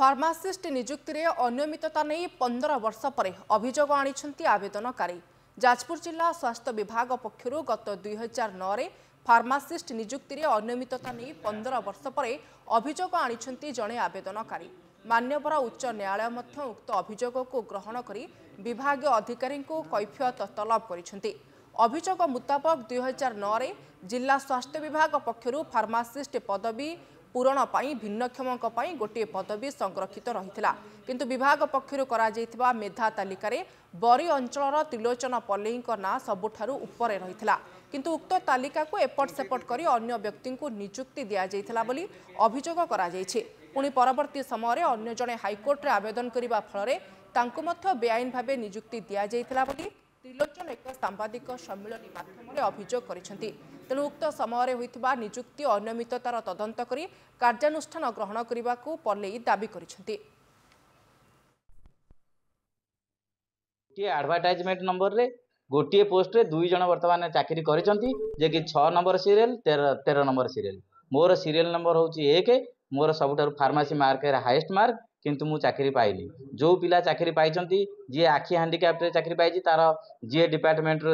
Pharmacist नियुक्ति में अनियमितता नहीं 15 वर्ष पर अभियोग आनी आवेदनकारी। जाजपुर जिला स्वास्थ्य विभाग पक्षर गत 2009 में फार्मासिस्ट नियुक्ति में अनियमितता नहीं 15 वर्ष पर अभियोग आनी जड़े आवेदनकारी। मान्यवर उच्च न्यायालय उक्त अभियोग को ग्रहण कर विभाग अधिकारी कैफियत तलब कर अभियोग मुताबक 2009 में जिला स्वास्थ्य विभाग पक्षर फार्मासिस्ट पदवी पूरण भिन्नक्षम गोटे पदवी संरक्षित रही किंतु विभाग पक्षर मेधा तालिका बरी अंचल त्रिलोचन पल्लई ना सबुठारु उपरे रही किंतु उक्त तालिका को एपट सेपट कर अन्य व्यक्ति को नियुक्ति दि जाइथिला बोली अभियोग पुणी परवर्ती समय अन्य जड़े हाइकोर्ट रे आवेदन करने फल बेआईन भाव नियुक्ति दि जाइथिला बोली त्रिलोचन एक सांबादिक सम्मिलन माध्यम अभियोग करिसेंती। तेणु उक्त समय होइथिबा नियुक्ति अनियमिततार तदंत करी कार्यानुष्ठान ग्रहण करने को पल्लई दाबी करिसेंती। एडवर्टाइजमेंट नंबर रे गोटे पोस्ट रे दुई जन वर्तमान चाकरी करिसेंती जे कि 6 नंबर सीरियल 13 नंबर सीरियल। मोर सीरियल नंबर होची 1 मोर सबुठार फार्मेसी मार्क रे हाईएस्ट मार्क किंतु मु चाकरी पाइली। जो पिला चाकरी पाइछंती जे आखि हैंडीकैप रे चाकरी पाइछि तार जे डिपार्टमेंट रो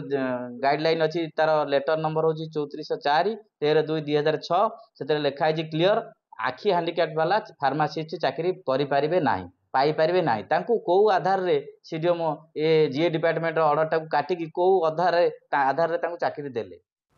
गाइडलाइन अछि तार लेटर नंबर होछि 3404 13/2/2006 सेते लिखा है क्लियर आखि हैंडीकैप वाला फार्मासिस्ट चाकरी करि पारिबे नाही पाई पारिबे नाही। तांको को आधार रे सीडीएम ए जे डिपार्टमेंट रो ऑर्डर टाको काटिकी को आधार रे तांको चाकरी देले।